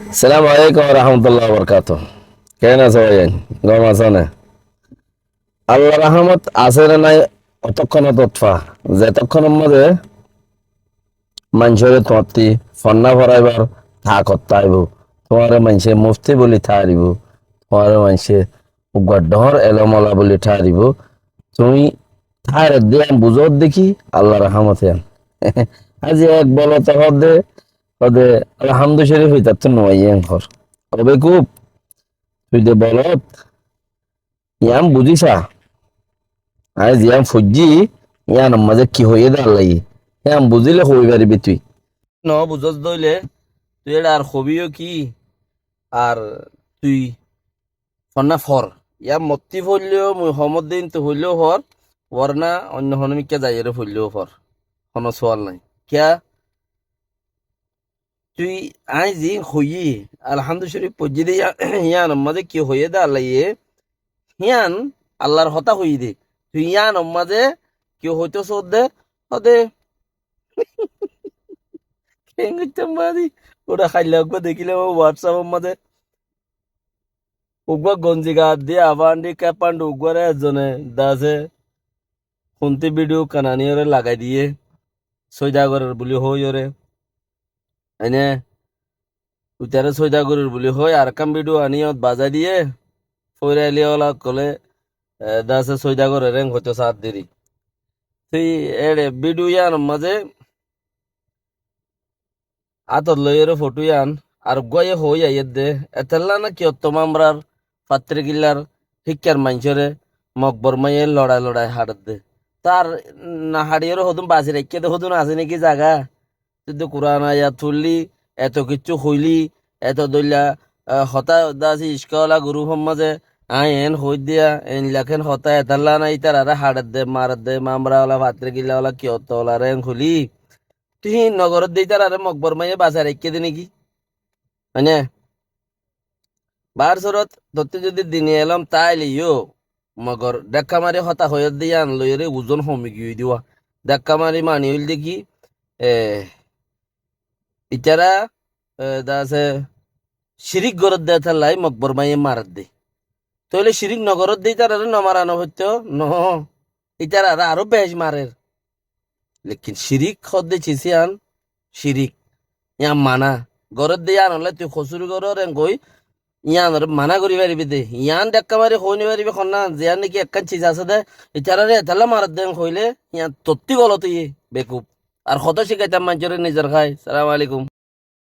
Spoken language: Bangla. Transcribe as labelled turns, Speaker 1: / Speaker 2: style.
Speaker 1: السلام عليكم ورحمة الله وبركاته. কেন আছো ভাইয়ান? গরম আছো না? আল্লাহ রহমত আছে না নাই অতক্ষণ তৎফা যেতক্ষণের মধ্যে মানুষের তোমারটি ফন্না ভরাইবার থা করতে আইব তোমার মানুষে মুফতি বলি থারিব তোমার মানুষে ডহর এলমলা বলি ঠারিব তুমি থার দেন বুঝত দেখি আল্লাহ রহমতে আন আজ এক বলো তো হদে হদে আলহামদু শরীফ হইতার তো নয় ঘর তবে খুব তুই যে বলত ইয়াম বুঝিসা আজ ইয়াম ফুজি ইয়ান মাঝে কি হয়ে দাঁড়াই ইয়াম বুঝিলে হই পারিবি তুই ন বুঝস দইলে তুই এটা আর হবিও কি আর তুই ফন্না ফর ইয়াম মত্তি ফললেও মোহাম্মদ দিন তো হইলেও ফর ফর না অন্য হনমিকা যাইয়েরও ফললেও ফর কোনো সোয়াল নাই কিয়া তুই আই জি হইয়ে আলহামদু শরীফ পজি দে ইয়ান মাঝে কি হয়ে দাঁড়াই হিয়ান আল্লাহর হতা হই দে তুই ইয়ান মাঝে কেউ হইতো চোদ দে হদে মাদি ওরা খাইলে একবার দেখিলে হোয়াটসঅ্যাপ মাঝে উগবা গঞ্জি গাত দিয়ে আবান্ডি ক্যাপান্ড উগবারে একজনে দাসে শুনতে ভিডিও কানানি ওরে লাগাই দিয়ে সৈদাগরের বুলি হই ওরে এনে উতারে সৈদাগরের বুলি হই আর কাম ভিডিও আনিয়ত বাজাই দিয়ে ফইরে এলিওলা কলে দাসে সৈদাগরের রেং হইতো সাত দেরি তুই এড়ে ভিডিও ইয়ান মাঝে আতর লইয়ের ফটো ইয়ান আর গয়ে হই আইয়ের দে এতেল্লা না কি তোমার পাত্রে গিল্লার শিক্ষার মানুষরে মকবর মাইয়ে লড়াই লড়াই হাড়ত দে তার না হাড়িয়েরও হতুন বাঁচি রেখে দে হতুন আছে নাকি জাগা তুই তো কোরআন আয়া তুললি এত কিচ্ছু হইলি এত দইলা হতা দাসি ইস্কাওয়ালা গুরু সমাজে আই এন হই দিয়া এন লাখেন হতা এতাল্লা না ইতার আর হাড়ত দে মারত দে মামরাওয়ালা পাত্রে গিল্লাওয়ালা কি হতওয়ালা রেন খুলি তুই নগরত দিয়ে তার আরে মকবর মাইয়ে বাঁচা রেখে দে নাকি মানে বার সরত ধরতে যদি দিনে এলাম তাইলে ইয়ো মগর দেখা মারি হতা হয়ে দিয়ে আনলো রে ওজন হমি গিয়ে দিওয়া দেখা মারি মানি হইল দেখি এ ইতারা দাসে শিরিক গরত দে থালাই মকবর মাইয়ে মারত দে তাহলে শিরিক নগরত দিয়ে তার নমারানো হইতো ন ইতার আর আরো বেশ মারের লেকিন শিরিক খদ্দে চিসি আন শিরিক ইয়া মানা গরত দিয়ে আনলে তুই খসুরি গর গই ইয়ান মানা করি পারিবি দে ইয়ান দেখা মারি হইনি পারিবি খন্না জিয়ান নাকি একখান চিজ আছে দে ইতারে এতালা মারত দেন হইলে ইয়ান তত্তি গলত ইয়ে বেকুব আর কত শিখাইতাম মানুষের নিজের খাই সালাম আলাইকুম